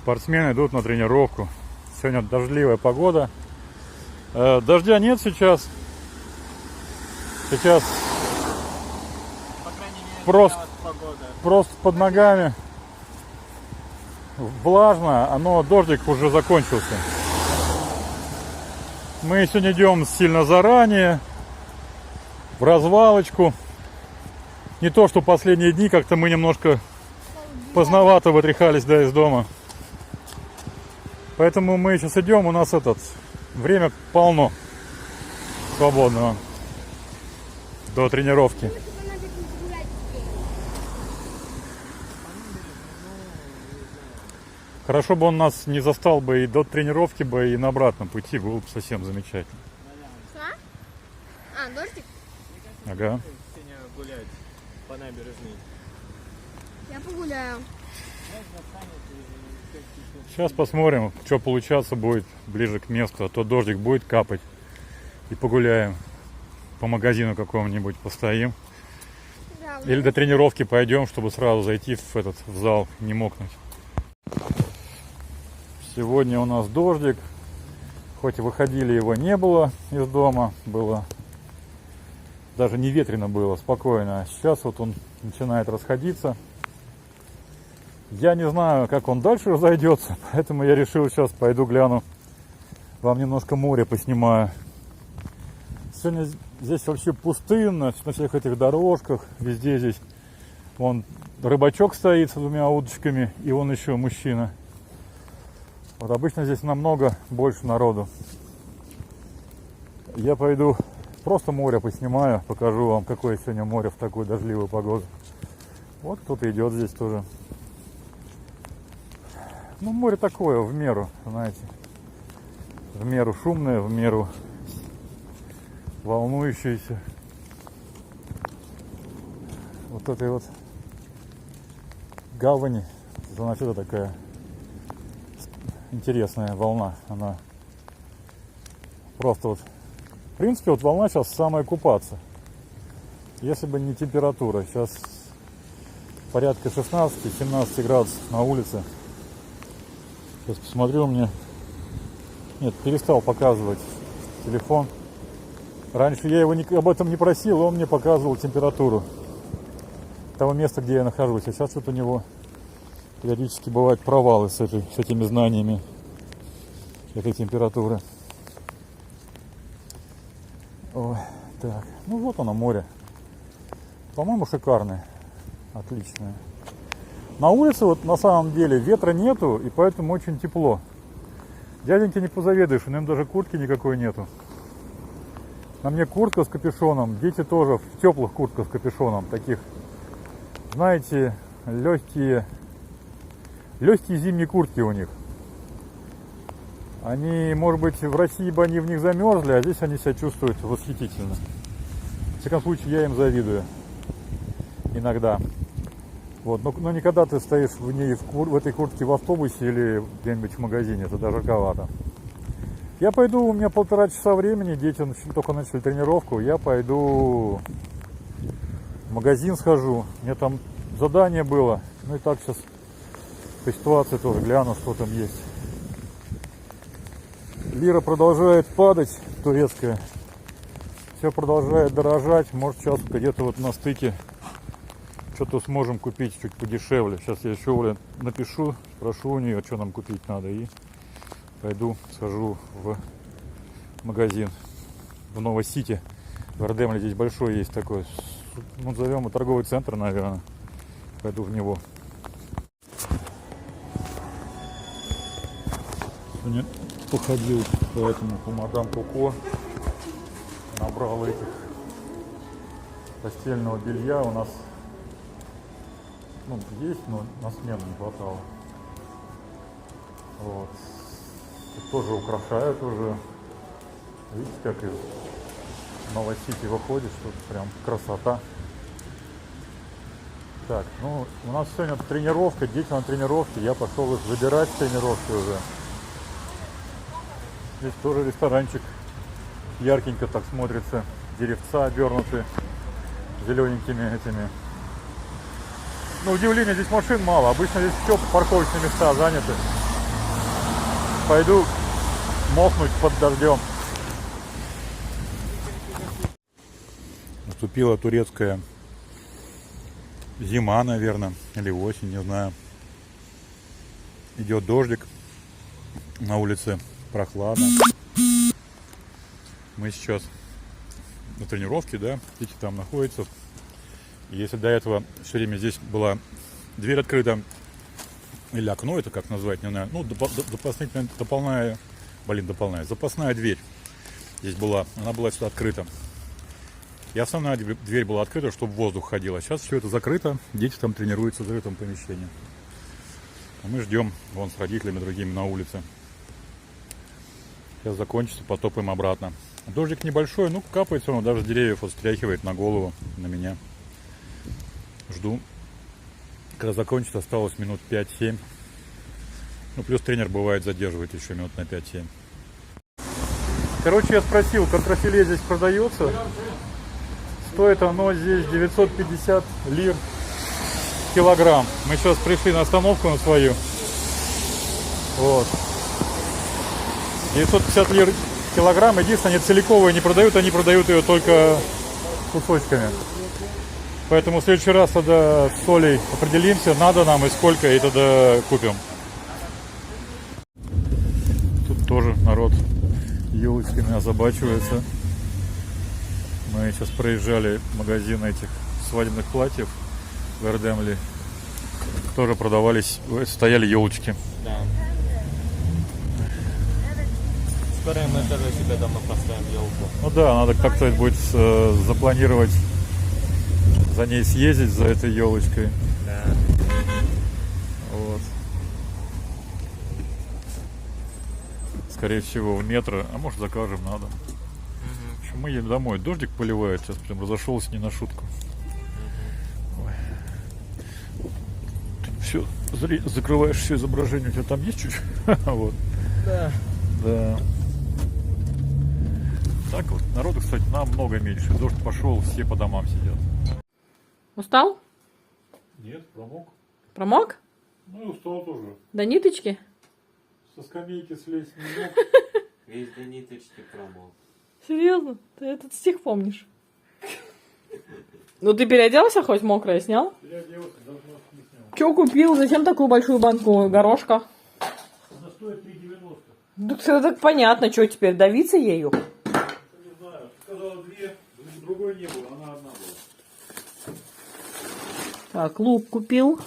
Спортсмены идут на тренировку. Сегодня дождливая погода. Дождя нет сейчас. Сейчас По крайней мере, просто под ногами влажно, но дождик уже закончился. Мы сегодня идем сильно заранее, в развалочку. Не то, что последние дни как-то мы немножко поздновато вытряхались из дома. Поэтому мы сейчас идем, у нас время полно свободного до тренировки. Хорошо бы он нас не застал бы и до тренировки бы, и на обратном пути, было бы совсем замечательно. Дождик? Ага. Сегодня гулять по набережной. Я погуляю. Сейчас посмотрим, что получаться будет ближе к месту, а то дождик будет капать. И погуляем. По магазину какому-нибудь постоим. Да, Или до тренировки пойдем, чтобы сразу зайти в зал, не мокнуть. Сегодня у нас дождик. Хоть и выходили, его не было из дома. Было даже не ветрено было, спокойно. А сейчас вот он начинает расходиться. Я не знаю, как он дальше разойдется, поэтому я решил, сейчас пойду гляну, вам немножко море поснимаю. Сегодня здесь вообще пустынно, на всех этих дорожках, везде здесь. Вон рыбачок стоит с двумя удочками, и вон еще мужчина. Вот обычно здесь намного больше народу. Я пойду просто море поснимаю, покажу вам, какое сегодня море в такую дождливую погоду. Вот кто-то идет здесь тоже. Ну, море такое, в меру, знаете. В меру шумное, в меру волнующееся. Вот этой вот гавани, значит, такая интересная волна. Она просто в принципе, волна сейчас самая купаться. Если бы не температура. Сейчас порядка 16-17 градусов на улице. Сейчас посмотрю, Нет, перестал показывать телефон. Раньше я его об этом не просил, он мне показывал температуру того места, где я нахожусь. А сейчас вот у него периодически бывают провалы с этими знаниями этой температуры. Ой, так, ну вот оно море. По-моему, шикарное, отличное. На улице вот на самом деле ветра нету, и поэтому очень тепло. Дяденьке не позавидуешь, у него даже куртки никакой нету. На мне куртка с капюшоном, дети тоже в теплых куртках с капюшоном, таких, знаете, легкие зимние куртки у них. Они, может быть, в России бы они в них замерзли, а здесь они себя чувствуют восхитительно. В всяком случае, я им завидую иногда. Вот, но не когда ты стоишь в этой куртке в автобусе или где-нибудь в магазине, это даже жарковато. Я пойду, у меня 1,5 часа времени, дети только начали тренировку, я пойду в магазин схожу, мне там задание было, ну и так сейчас по ситуации тоже гляну, что там есть. Лира продолжает падать, турецкая, все продолжает дорожать, может сейчас где-то вот на стыке что-то сможем купить чуть подешевле. Сейчас я еще напишу, спрошу у нее, что нам купить надо, и пойду схожу в магазин в Новосити. В Ардемле здесь большой есть такой, ну, назовем его торговый центр, наверное. Пойду в него. Сегодня походил по мадам Коко, набрал этих постельного белья. У нас есть, но на смену не хватало. Вот. Тут тоже украшают уже. Видите, как из Новосити выходит, что прям красота. Так, ну у нас сегодня тренировка, дети на тренировке. Я пошел их забирать с тренировки уже. Здесь тоже ресторанчик. Яркенько так смотрится. Деревца обернуты зелененькими этими. На удивление, здесь машин мало. Обычно здесь все парковочные места заняты. пойду мокнуть под дождем. Наступила турецкая зима, наверное, или осень, не знаю. Идет дождик, на улице прохладно. Мы сейчас на тренировке, да, дети там находятся. И если до этого все время здесь была дверь открыта, или окно, это как назвать, не знаю, ну, запасная дверь здесь была, она была сюда открыта. И основная дверь была открыта, чтобы воздух ходил. А сейчас все это закрыто, дети там тренируются в закрытом помещении. А мы ждем вон с родителями другими на улице. Сейчас закончится, потопаем обратно. Дождик небольшой, ну капает все равно, даже с деревьев вот стряхивает на голову, на меня. Жду, когда закончится, осталось минут 5-7. Ну плюс тренер бывает задерживает еще минут на 5-7. Короче, я спросил, контрафиле здесь продается. Стоит оно здесь 950 лир килограмм. Мы сейчас пришли на остановку на свою. Вот. 950 лир килограмм. Единственное, они целиковые не продают, они продают ее только кусочками. Поэтому в следующий раз тогда с Олей определимся, надо нам и сколько, и тогда купим. Тут тоже народ елочками озабачивается. Мы сейчас проезжали магазин этих свадебных платьев в Эрдемли. Тоже продавались, стояли елочки. Да. Скоро мы тоже себе дома поставим елку. Ну да, надо как-то будет запланировать за ней съездить, за этой елочкой. Да. Вот. Скорее всего в метро, а может закажем на дом. Мы едем домой. Дождик поливает, сейчас прям разошелся не на шутку. Все, закрываешь все изображение, у тебя там есть чуть-чуть? Вот. Да. Да. Так вот, народу, кстати, намного меньше. Дождь пошел, все по домам сидят. Устал? Нет, промок. Промок? Ну и устал тоже. До ниточки? Со скамейки слезть не мог. Весь до ниточки промок. Серьезно? Ты этот стих помнишь? Ну ты переоделся хоть мокрое снял? Переоделся, даже маску не снял. Че купил? Зачем такую большую банку горошка? Она стоит 3,90. Ну все так понятно, что теперь, давиться ею? Не знаю, сказала две, другой не было, она одна была. Так, лук купил.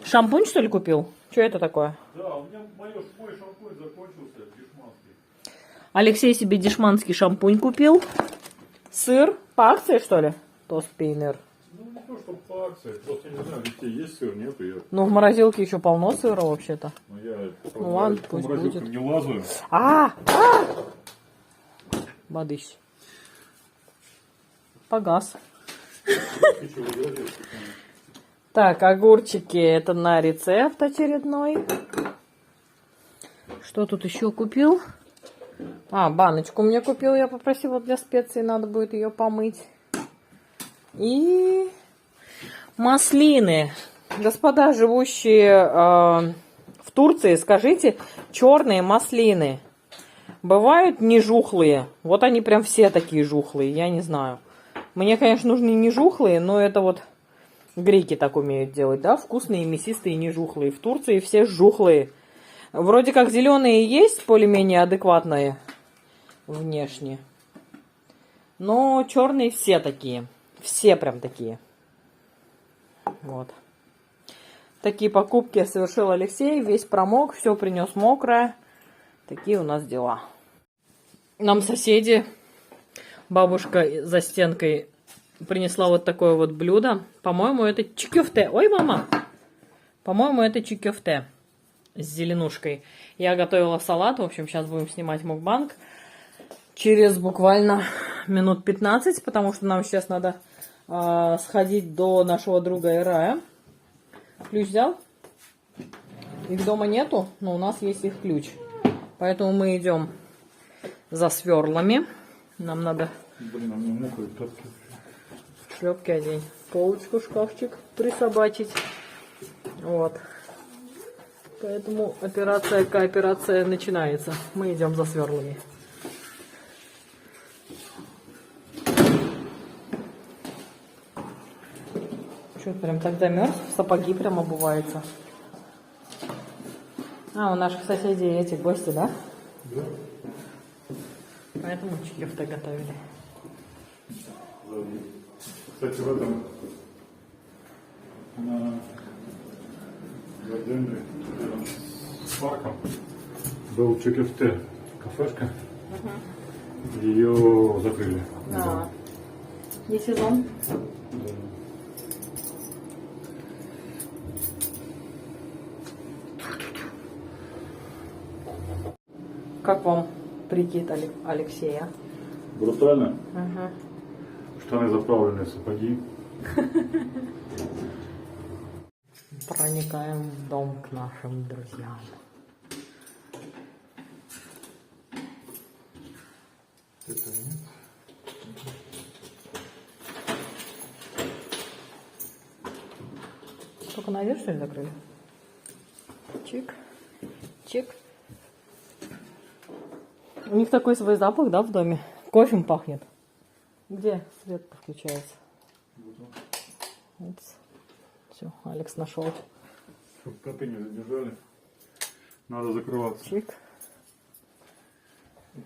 Шампунь что ли купил? Что это такое? Да, у меня мой шампунь закончился, дешманский. Алексей себе дешманский шампунь купил. Сыр. По акции что ли? Тостпейнер. Ну не то, что по акции, просто не знаю, где есть сыр, нету. Я, Ну в морозилке еще полно сыра вообще-то. ну, я Ну ладно, по пусть морозилкам будет. не лазаю. Бадысь. Погас. Ты чего, делаешь? Так, огурчики, это на рецепт очередной. Что тут еще купил? А, баночку мне купил, я попросила для специй, надо будет ее помыть. И маслины. Господа, живущие в Турции, скажите, черные маслины бывают не жухлые? Вот они прям все такие жухлые, я не знаю. Мне, конечно, нужны не жухлые, но это вот греки так умеют делать, да? Вкусные, мясистые, не жухлые. В Турции все жухлые. Вроде как зеленые есть, более-менее адекватные внешне. Но черные все такие. Все прям такие. Вот. Такие покупки совершил Алексей. Весь промок, все принес мокрое. Такие у нас дела. Нам соседи, бабушка за стенкой принесла вот такое вот блюдо. По-моему, это чикёфте. Ой, мама! По-моему, это чикёфте с зеленушкой. Я готовила салат. В общем, сейчас будем снимать мукбанг. Через буквально минут 15, потому что нам сейчас надо сходить до нашего друга Ирая. Ключ взял? Их дома нету, но у нас есть их ключ. Поэтому мы идем за сверлами. Нам надо... Блин, а мне мокрые тапки. Шлепки одень. Полочку, шкафчик присобачить. Вот. Поэтому кооперация начинается. Мы идем за сверлами. Что, прям так замерз? Сапоги прям обуваются. А, у наших соседей эти гости, да? Да. Поэтому чикефте готовили. Кстати, в этом на Гардене, рядом с парком, был ЧКФТ кафешка. Ее закрыли. А, не сезон. Да. Как вам прикид Алексея? Брутально. Ага. Штаны заправленные, сапоги. Проникаем в дом к нашим друзьям. Это нет. Только наверх, что ли, закрыли? Чик. Чик. У них такой свой запах, да, в доме? Кофем пахнет. Где свет включается? Все, Алекс нашел. Чтобы коты не задержали. Надо закрываться. Чик.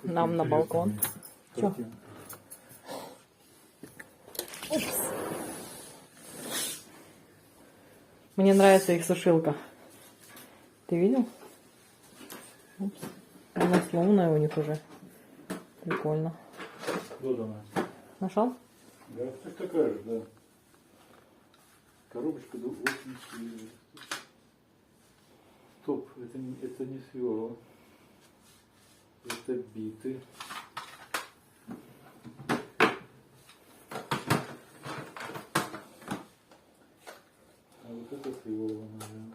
Нам на балкон. Чё? Упс. Мне нравится их сушилка. Ты видел? Упс. Она сломанная у них уже. Прикольно. Вот она. Нашел? Да, это такая же, да. Коробочка очень сильная. Стоп, это не сверла. Это биты. А вот это сверла, наверное.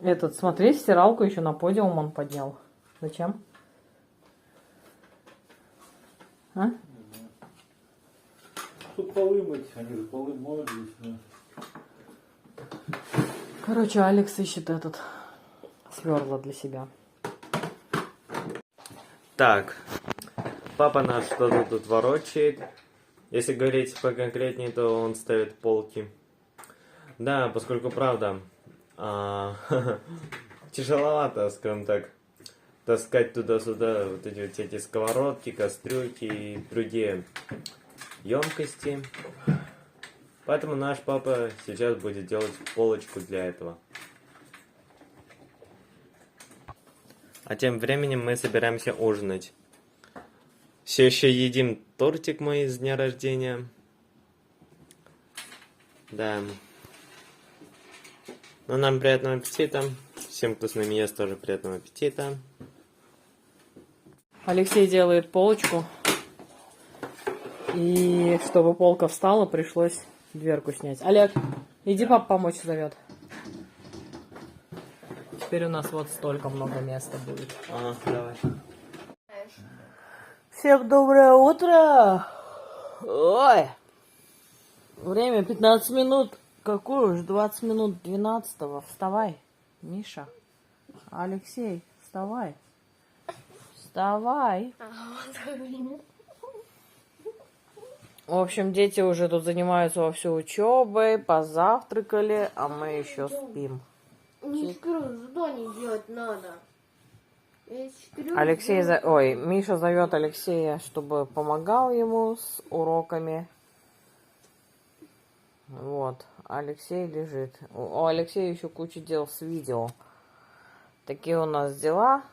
Этот, смотри, стиралку еще на подиум он поднял. Зачем? А? Тут полы мыть, они же полы моют здесь, да. Короче, Алекс ищет этот сверла для себя. Так, папа наш что-то тут ворочает. Если говорить поконкретнее, то он ставит полки. Да, поскольку правда, тяжеловато, скажем так, таскать туда-сюда вот эти сковородки, кастрюльки и другие емкости. Поэтому наш папа сейчас будет делать полочку для этого. А тем временем мы собираемся ужинать. Все еще едим тортик мой с дня рождения. Да. Ну, нам приятного аппетита. Всем, кто с нами ест, тоже приятного аппетита. Алексей делает полочку. И чтобы полка встала, пришлось дверку снять. Олег, иди, папа помочь зовет. Теперь у нас вот столько много места будет. Давай. Всем доброе утро! Ой! Время 15 минут. Какое уж 20 минут 12-го. Вставай, Миша. Алексей, вставай. Вставай. В общем, дети уже тут занимаются вовсю учебой, позавтракали, а мы еще спим. Не скрою, что не делать надо. Алексей, Миша зовет Алексея, чтобы помогал ему с уроками. Вот, Алексей лежит. У Алексея еще куча дел с видео. Такие у нас дела.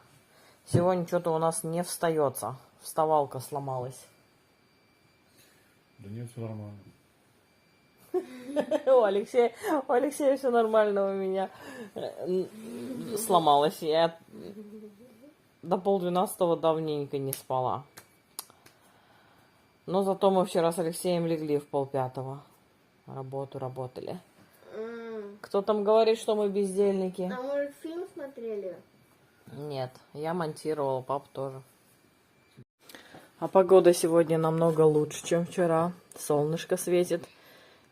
Сегодня что-то у нас не встается. Вставалка сломалась. Да нет, все нормально. У Алексея все нормально, у меня сломалось. Я до 11:30 давненько не спала. Но зато мы вчера с Алексеем легли в 4:30. Работали. Кто там говорит, что мы бездельники? А может фильм смотрели? Нет, я монтировала, папа тоже. А погода сегодня намного лучше, чем вчера. Солнышко светит.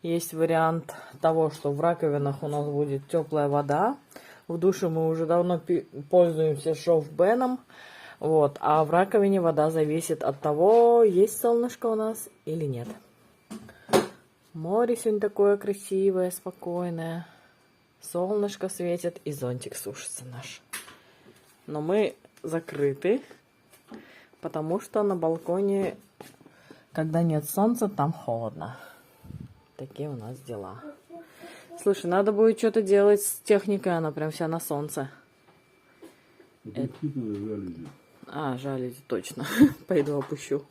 Есть вариант того, что в раковинах у нас будет теплая вода. В душе мы уже давно пользуемся шофбеном. Вот. А в раковине вода зависит от того, есть солнышко у нас или нет. Море сегодня такое красивое, спокойное. Солнышко светит и зонтик сушится наш. Но мы закрыты, потому что на балконе, когда нет солнца, там холодно. Такие у нас дела. Слушай, надо будет что-то делать с техникой, она прям вся на солнце. Жалюзи, точно. Пойду опущу.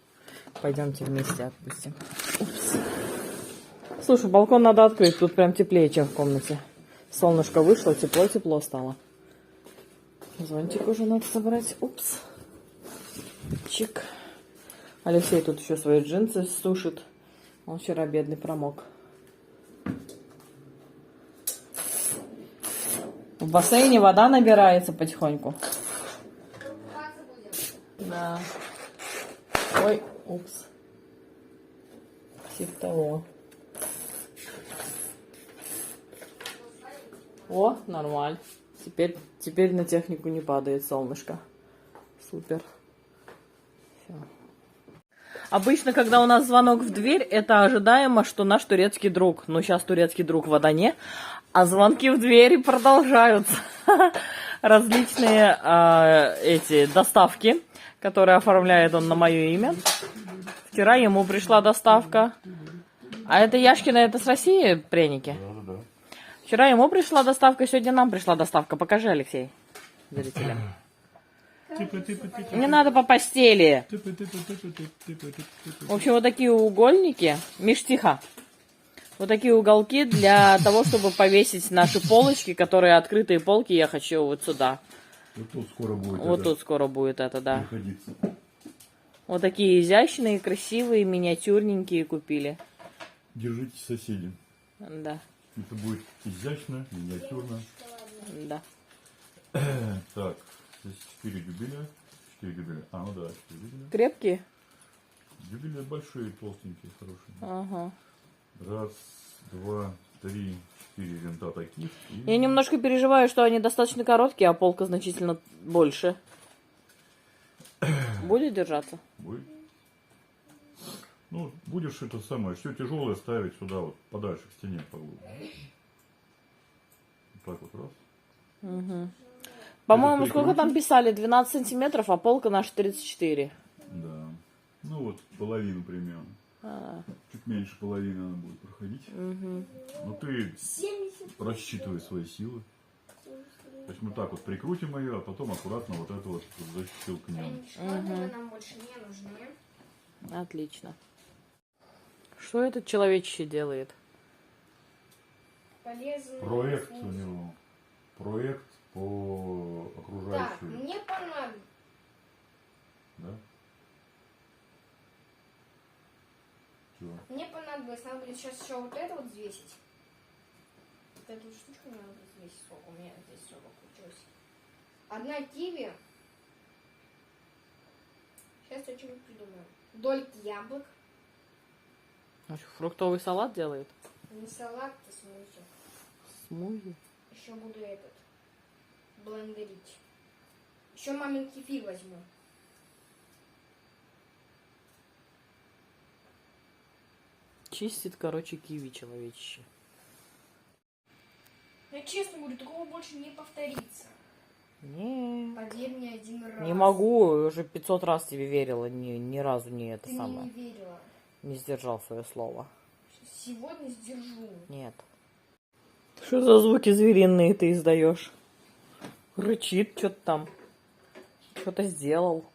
Пойдемте вместе отпустим. Упс. Слушай, балкон надо открыть, тут прям теплее, чем в комнате. Солнышко вышло, тепло-тепло стало. Зонтик уже надо собрать. Упс. Чик. Алексей тут еще свои джинсы сушит. Он вчера бедный промок. В бассейне вода набирается потихоньку. Да. Ой, упс. Типа того. О, нормально. Теперь на технику не падает солнышко. Супер. Все. Обычно, когда у нас звонок в дверь, это ожидаемо, что наш турецкий друг. Но сейчас турецкий друг в Адане, а звонки в двери продолжаются. Различные эти доставки, которые оформляет он на мое имя. Вчера ему пришла доставка. А это Яшкина, это с России пряники? Да. Вчера ему пришла доставка, сегодня нам пришла доставка. Покажи, Алексей, зрителям. Не надо по постели. В общем, вот такие угольники. Миш, тихо. Вот такие уголки для того, чтобы повесить наши полочки, которые открытые полки, я хочу вот сюда. Вот тут скоро будет. Вот тут скоро будет это, да. Находиться. Вот такие изящные, красивые, миниатюрненькие купили. Держите, соседи. Да. Это будет изящно, миниатюрно. Да. Так, здесь 4 дюбеля. 4 дюбеля. А, ну да, 4 дюбеля. Крепкие? Дюбели большие, толстенькие, хорошие. Ага. Раз, два, три, 4 винта таких. И... Я немножко переживаю, что они достаточно короткие, а полка значительно больше. Будет держаться? Будет. Ну, будешь это самое, все тяжелое ставить сюда, вот, подальше к стене поглубже. Вот так вот раз. Угу. По-моему, Это сколько там писали? 12 сантиметров, а полка наша 34. Да. Ну вот, половину примерно. Чуть меньше половины она будет проходить. Угу. Но ты рассчитывай свои силы. То есть мы так вот прикрутим ее, а потом аккуратно вот это вот защелкнем. Нам больше не нужны. Отлично. Что этот человечище делает? Полезные. Проект у него. Проект по Так, окружающей. мне понадобится. Да? Чего? Мне понадобилось, надо будет сейчас еще вот это вот взвесить. Вот эту штучку мне надо взвесить, сколько у меня здесь все получилось. Одна киви. Сейчас я что-нибудь придумаю. Дольки яблок. Фруктовый салат делает? Не салат, а смузи. Смузи? Еще буду этот блендерить. Еще мамин кефир возьму. Чистит, короче, киви человечище. Я честно говорю, такого больше не повторится. Не. Поверь мне один раз. Не могу, уже 500 раз тебе верила, ни разу не это Ты самое. мне не верила. Не сдержал свое слово. Сегодня сдержу. Нет. Что за звуки звериные ты издаешь? Рычит что-то там. Что-то сделал.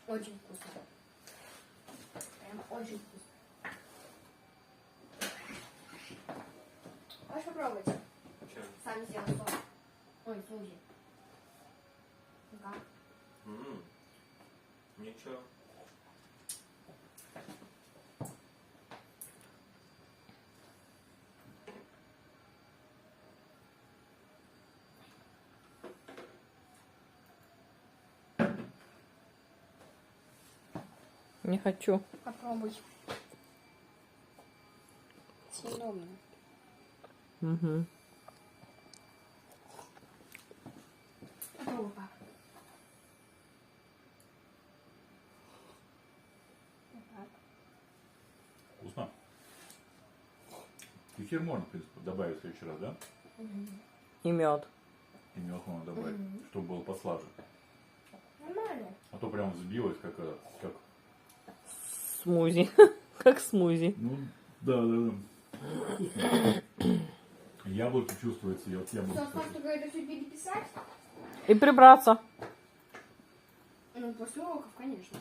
Очень вкусно. Прям очень вкусно. Можешь попробовать? Сам сделал сок. Ой, смузи. Да. Ничего. Не хочу. Попробуй. Съедобно. Угу. Попробуй, пап. Так. Вкусно. Кефир можно, в принципе, добавить в следующий раз, да? И мед. И мед можно добавить, чтобы было послаже. Нормально. А то прям взбилось, как это, как... Смузи. Как смузи. Ну, да. Вкусно. Яблоки чувствуется, и вот яблоки. Что, осталось только это все переписать? И прибраться. Ну, после уроков, конечно.